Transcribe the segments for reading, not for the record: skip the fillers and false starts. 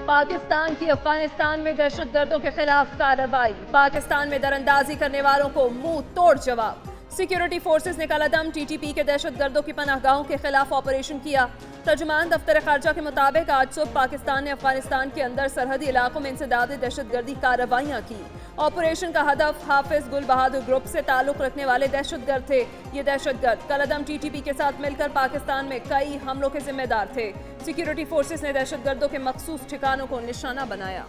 पाकिस्तान की अफगानिस्तान में दहशतगर्दों के खिलाफ कार्रवाई। पाकिस्तान में दरअंदाजी करने वालों को मुंह तोड़ जवाब। सिक्योरिटी फोर्सेस ने कलअदम टीटीपी के दहशतगर्दों की पनाहगाहों के खिलाफ ऑपरेशन किया। तर्जुमान दफ्तर खारजा के मुताबिक आज सुबह पाकिस्तान ने अफगानिस्तान के अंदर सरहदी इलाकों में इंसदादी दहशतगर्दी कार्रवाइयां की। ऑपरेशन का हदफ हाफिज गुल बहादुर ग्रुप से ताल्लुक रखने वाले दहशतगर्द थे। ये दहशतगर्द कलअदम टीटीपी के साथ मिलकर पाकिस्तान में कई हमलों के जिम्मेदार थे। सिक्योरिटी फोर्सेस ने दहशतगर्दों के मखसूस ठिकानों को निशाना बनाया।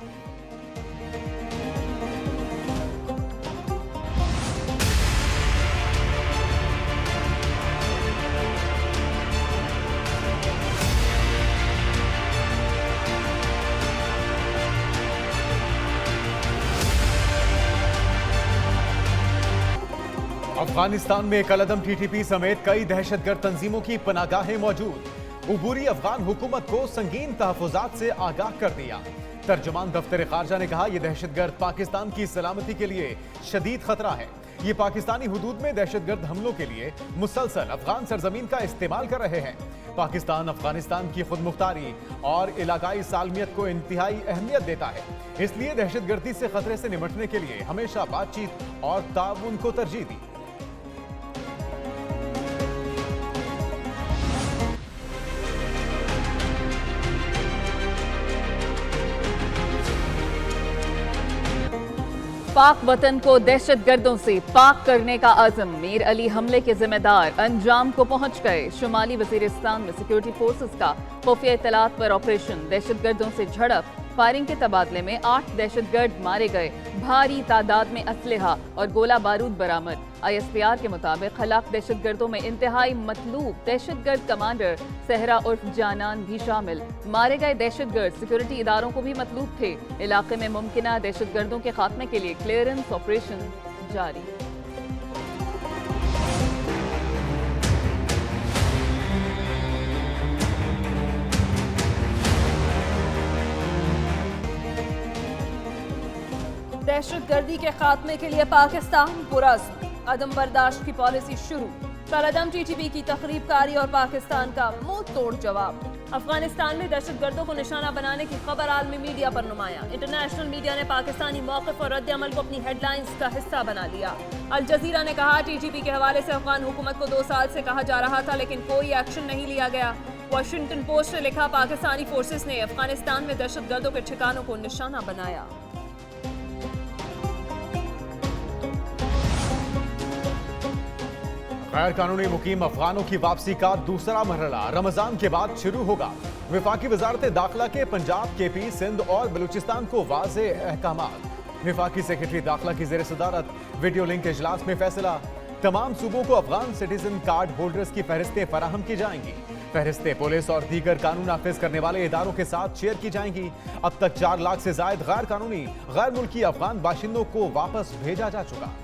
अफगानिस्तान में कलअदम टीटीपी समेत कई दहशतगर्द तंजीमों की पनागाहें मौजूद। उबूरी अफगान हुकूमत को संगीन तहफुजात से आगाह कर दिया। तर्जुमान दफ्तर खारजा ने कहा, यह दहशतगर्द पाकिस्तान की सलामती के लिए शदीद खतरा है। ये पाकिस्तानी हुदूद में दहशतगर्द हमलों के लिए मुसलसल अफगान सरजमीन का इस्तेमाल कर रहे हैं। पाकिस्तान अफगानिस्तान की खुद मुख्तारी और इलाकाई सालमियत को इंतहाई अहमियत देता है, इसलिए दहशतगर्दी से खतरे से निपटने के लिए हमेशा बातचीत और ताउन को तरजीह दी। पाक वतन को दहशतगर्दों से पाक करने का आज़म। मीर अली हमले के जिम्मेदार अंजाम को पहुंच गए। शुमाली वजीरिस्तान में सिक्योरिटी फोर्सेस का खुफिया इत्तलात पर ऑपरेशन। दहशतगर्दों से झड़प, फायरिंग के तबादले में 8 दहशतगर्द मारे गए। भारी तादाद में असलहा और गोला बारूद बरामद। ISPR के मुताबिक हलाक दहशतगर्दों में इंतहाई मतलूब दहशतगर्द कमांडर सहरा उर्फ जानान भी शामिल। मारे गए दहशतगर्द सिक्योरिटी इदारों को भी मतलूब थे। इलाके में मुमकिना दहशतगर्दों के खात्मे के लिए क्लियरेंस ऑपरेशन जारी। दहशतगर्दी के खात्मे के लिए पाकिस्तान पुरअज़्म। अदम बर्दाश्त की पॉलिसी शुरू। कलअदम टीटीपी की तखरीबकारी और पाकिस्तान का मुंह तोड़ जवाब। अफगानिस्तान में दहशतगर्दों को निशाना बनाने की खबर आलमी मीडिया पर नुमाया। इंटरनेशनल मीडिया ने पाकिस्तानी मौक़िफ़ और रद्द अमल को अपनी हेडलाइंस का हिस्सा बना लिया। अल जज़ीरा ने कहा, टीटीपी के हवाले से अफगान हुकूमत को 2 साल से कहा जा रहा था, लेकिन कोई एक्शन नहीं लिया गया। वाशिंगटन पोस्ट ने लिखा, पाकिस्तानी फोर्सेस ने अफगानिस्तान में दहशतगर्दों के ठिकानों को निशाना बनाया। गैर कानूनी मुकीम अफगानों की वापसी का दूसरा मरहला रमजान के बाद शुरू होगा। विफाकी वजारत दाखिला के पंजाब, KP, सिंध और बलूचिस्तान को वाज़े अहकामात। विफाकी सेक्रेटरी दाखिला की ज़ेर सदारत वीडियो लिंक इजलास में फैसला। तमाम सूबों को अफगान सिटीजन कार्ड होल्डर्स की फहरिस्तें फराहम की जाएंगी। फहरिस्तें पुलिस और दीगर कानून नाफिज करने वाले इदारों के साथ शेयर की जाएंगी। अब तक 4 लाख से जायद गैर कानूनी गैर मुल्की अफगान बाशिंदों को वापस भेजा जा चुका।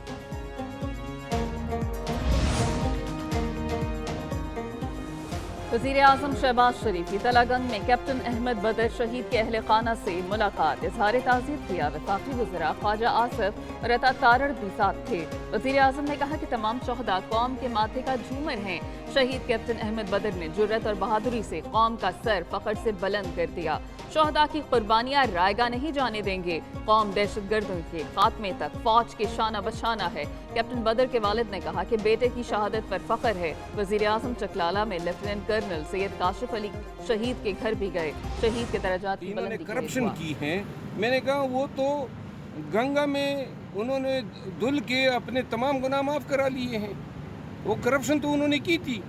वज़ीर आज़म शहबाज शरीफ की तलागंग में कैप्टन अहमद बदर शहीद के अहले खाना से मुलाकात। इजहार ताज़ीयत किया। वफाकी वज़रा ख्वाजा आसिफ और अता तारड़ भी साथ थे। वज़ीर आज़म ने कहा कि तमाम शोहदा कौम के माथे का झूमर हैं। शहीद कैप्टन अहमद बदर ने जुर्रत और बहादुरी से कौम का सर फख्र से बुलंद कर दिया। शोहदा की कुर्बानियां रायगा नहीं जाने देंगे। कौम दहशतगर्दों के खात्मे तक फौज के शाना बशाना है। कैप्टन बदर के वालिद ने कहा कि बेटे की शहादत पर फख्र है। वज़ीर आज़म चकलाला में लेफ्टिनेंट कर्नल सैयद काशिफ अली शहीद के घर भी गए। शहीद के दर्जात की बुलंदी करप्शन की है। मैंने कहा वो तो गंगा में उन्होंने धुल के अपने तमाम गुनाह माफ करा लिए हैं। वो करप्शन तो उन्होंने की थी।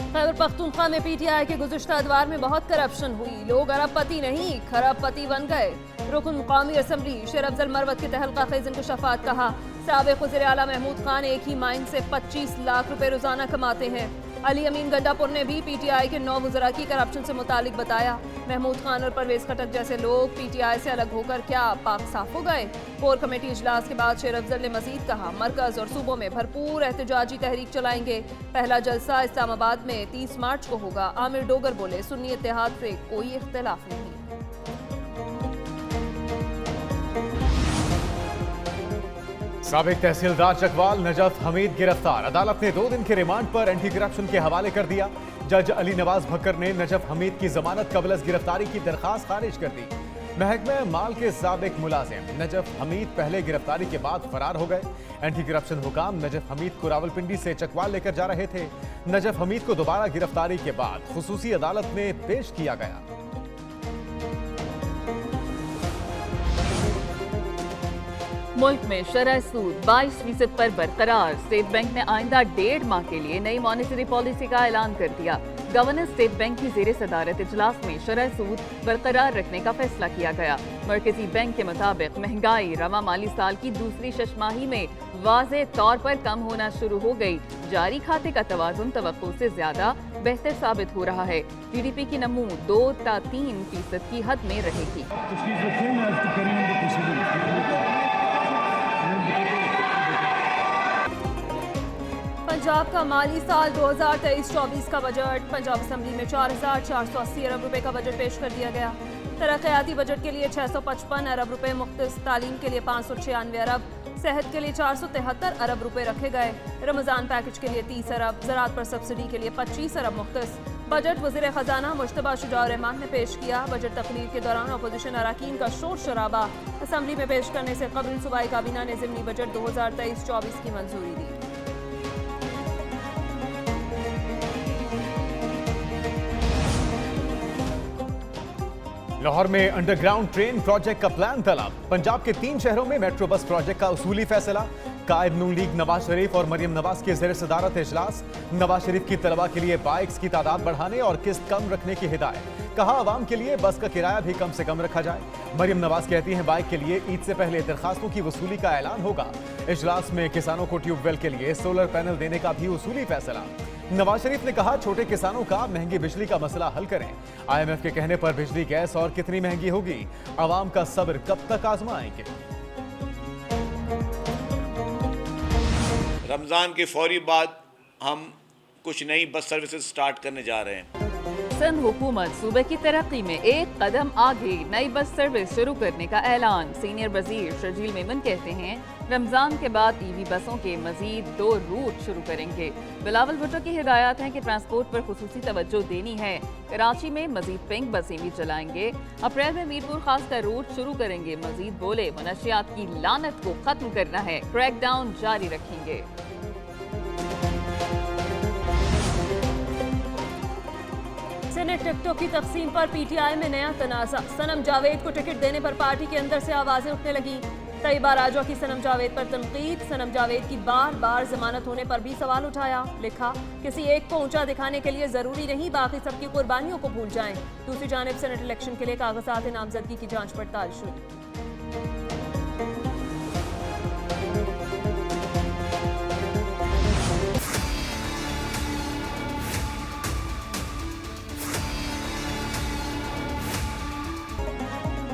खैबर पख्तूनख्वा में PTI के गुज़िश्ता अदवार में बहुत करप्शन हुई। लोग अरबपति नहीं खरबपति बन गए। रुकन कौमी असम्बली शेर अफजल मरवत के तहलका खेज़ इंकशाफात कहा, साबिक़ वज़ीर आला महमूद खान एक ही माइन से 25 लाख रुपए रोजाना कमाते हैं। अली अमीन गंडापुर ने भी PTI के 9 वज़रा की करप्शन से मुतालिक बताया। महमूद खान और परवेज खटक जैसे लोग PTI से अलग होकर क्या पाक साफ हो गए। कोर कमेटी इजलास के बाद शेर अफजल ने मजीद कहा, मरकज और सूबों में भरपूर एहतजाजी तहरीक चलाएंगे। पहला जलसा इस्लामाबाद में 30 मार्च को होगा। आमिर डोगर बोले, सुन्नी इत्तेहाद से कोई इख्तिलाफ नहीं। साबिक तहसीलदार चकवाल नजफ हमीद गिरफ्तार। अदालत ने 2 दिन के रिमांड पर एंटी करप्शन के हवाले कर दिया। जज अली नवाज भक्कर ने नजफ हमीद की जमानत कबल गिरफ्तारी की दरखास्त खारिज कर दी। महकमे माल के साबिक मुलाजिम नजफ हमीद पहले गिरफ्तारी के बाद फरार हो गए। एंटी करप्शन हुकाम नजफ हमीद को रावलपिंडी से चकवाल लेकर जा रहे थे। नजफ हमीद को दोबारा गिरफ्तारी के बाद खुसूसी अदालत में पेश किया गया। मुल्क में शरह सूद 22% पर बरकरार। स्टेट बैंक ने आइंदा 1.5 माह के लिए नई मॉनेटरी पॉलिसी का ऐलान कर दिया। गवर्नर स्टेट बैंक की जेर सदारत इजलास में शरह सूद बरकरार रखने का फैसला किया गया। मरकजी बैंक के मुताबिक महंगाई रवा माली साल की दूसरी छमाही में वाज़ेह तौर पर कम होना शुरू हो गई। जारी खाते का तवाज़ुन तवक्को से ज्यादा बेहतर साबित हो रहा है। GDP की नमू 2 से 3% की हद में रहेगी। पंजाब का माली साल 2023-24 का बजट। पंजाब असेंबली में 4,480 अरब रुपए का बजट पेश कर दिया गया। तरक्याती बजट के लिए 655 अरब रुपए मुख्तस, तालीम के लिए 596 अरब, सेहत के लिए 473 अरब रुपए रखे गए। रमजान पैकेज के लिए 30 अरब, ज़राअत पर सब्सिडी के लिए 25 अरब मुख्तस। बजट वज़ीर ख़जाना मुश्तबा शुजाउर रहमान ने पेश किया। बजट तकरीर के दौरान अपोजिशन अरकान का शोर शराबा। असेंबली में पेश करने से कबल सूबाई काबीना ने ज़िमनी बजट 2023-24 की मंजूरी दी। लाहौर में अंडरग्राउंड ट्रेन प्रोजेक्ट का प्लान तलब। पंजाब के 3 शहरों में मेट्रो बस प्रोजेक्ट का उसूली फैसला। कायद नून लीग नवाज शरीफ और मरियम नवाज के ज़ेर सदारत इजलास। नवाज शरीफ की तलबा के लिए बाइक्स की तादाद बढ़ाने और किस्त कम रखने की हिदायत। कहा आवाम के लिए बस का किराया भी कम से कम रखा जाए। मरियम नवाज कहती हैं बाइक के लिए ईद से पहले दरखास्तों की वसूली का ऐलान होगा। इजलास में किसानों को ट्यूबवेल के लिए सोलर पैनल देने का भी उसूली फैसला। नवाज शरीफ ने कहा छोटे किसानों का महंगी बिजली का मसला हल करें। IMF के कहने पर बिजली गैस और कितनी महंगी होगी, आवाम का सब्र कब तक आजमाएंगे। रमजान के फौरी बाद हम कुछ नई बस सर्विसेज स्टार्ट करने जा रहे हैं। सिंध हुकूमत सूबे की तरक्की में एक कदम आगे, नई बस सर्विस शुरू करने का ऐलान। सीनियर वजीर शर्जील मेमन कहते हैं रमजान के बाद EV बसों के मजीद 2 रूट शुरू करेंगे। बिलावल भुट्टो की हिदायत है कि ट्रांसपोर्ट पर खुसूसी तवज्जो देनी है। कराची में मजीद पिंक बसें भी चलाएंगे। अप्रैल में मीरपुर खास का रूट शुरू करेंगे। मजीद बोले मनशियात की लानत को खत्म करना है, क्रैकडाउन जारी रखेंगे। सेनेट टिकटों की तकसीम पर PTI में नया तनाज़ा। सनम जावेद को टिकट देने पर पार्टी के अंदर से आवाजें उठने लगी। तैयबा राजा की सनम जावेद पर तनकीद। सनम जावेद की बार बार जमानत होने पर भी सवाल उठाया। लिखा किसी एक को ऊंचा दिखाने के लिए जरूरी नहीं बाकी सबकी कुर्बानियों को भूल जाएं। दूसरी जानिब सेनेट इलेक्शन के लिए कागजात नामजदगी की जांच पड़ताल शुरू।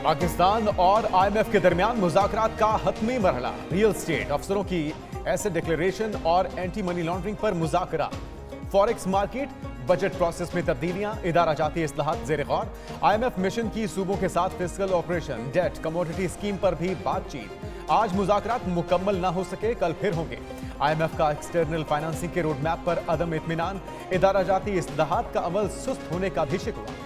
पाकिस्तान और IMF के दरमियान मुज़ाकरात का हतमी मरहला। रियल स्टेट अफसरों की एसेट डिक्लेरेशन और एंटी मनी लॉन्ड्रिंग पर मुज़ाकरा। फॉरेक्स मार्केट, बजट प्रोसेस में तब्दीलियां, इदारा जाती इस्लाहात ज़ेर गौर। IMF मिशन की सूबों के साथ fiscal operation, debt, commodity scheme पर भी बातचीत। आज मुज़ाकरात मुकम्मल ना हो सके, कल फिर होंगे। IMF का एक्सटर्नल फाइनेंसिंग के रोड मैप पर अदम इत्मीनान। इदारा जाती इस्लाहात का अमल सुस्त होने का भी शिकवा।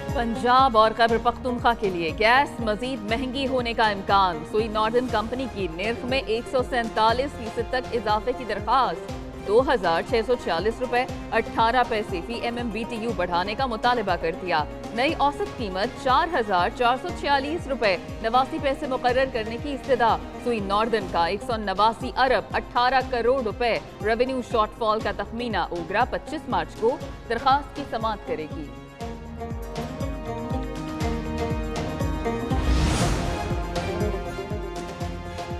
पंजाब और खैबर पख्तूनख्वा के लिए गैस मजीद महंगी होने का इम्कान। सुई नॉर्दर्न कंपनी की निर्ख में 147% तक इजाफे की दरखास्त। 2,646 रुपए 18 पैसे फी MMBTU बढ़ाने का मुतालबा कर दिया। नई औसत कीमत 4,446 रुपए 89 पैसे मुकर्रर करने की इस्तदा। सुई नॉर्दर्न का 189 अरब 18 करोड़ रुपए रेवेन्यू शॉर्टफॉल का तखमीना। ओगरा 25 मार्च को दरखास्त की समाअत करेगी।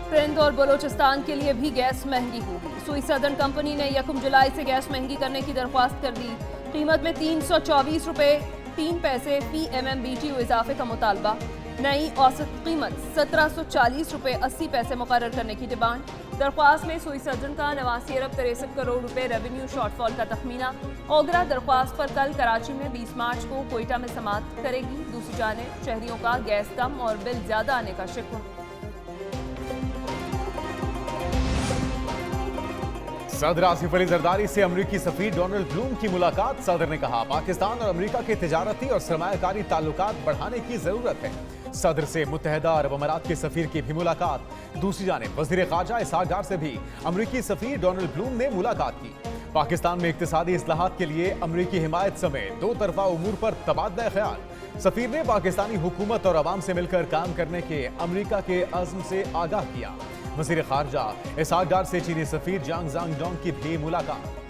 सिंध और बलोचिस्तान के लिए भी गैस महंगी होगी। सुई सदर्न कंपनी ने 1 जुलाई से गैस महंगी करने की दरख्वास्त कर दी। कीमत में 324 रुपए 3 पैसे फी MMBTU इजाफे का मुतालबा। नई औसत कीमत 1740 रुपये 80 पैसे मुकर्रर करने की डिमांड। दरख्वास्त में सुई सर्जन का 89 अरब 63 करोड़ रुपए रेवेन्यू शॉर्टफॉल का तखमीना। ओगरा दरख्वास्त पर कल कराची में 20 मार्च को कोयटा में समाअत करेगी। दूसरी जानिब शहरियों का गैस कम और बिल ज्यादा आने का शिकवा। सदर आसिफ अली जरदारी से अमरीकी सफीर डोनाल्ड ब्लूम की मुलाकात। सदर ने कहा पाकिस्तान और अमरीका के तिजारती और सरमायाकारी ताल्लुकात बढ़ाने की जरूरत है। सदर से मुत्तहदा अरब अमारात के सफीर की भी मुलाकात। दूसरी जानिब वजीर खारजा इसहाक डार से भी अमरीकी सफीर डोनाल्ड ब्लूम ने मुलाकात की। पाकिस्तान में इक्तिसादी इस्लाहात के लिए अमरीकी हिमायत समेत दो तरफा उमूर पर तबादला ख्याल। सफीर ने पाकिस्तानी हुकूमत और अवाम से मिलकर काम करने के अमरीका के अज़्म से आगाह किया। वज़ीर खारजा इसहाक डार से चीनी सफीर जांग जांग डोंग की भी मुलाकात।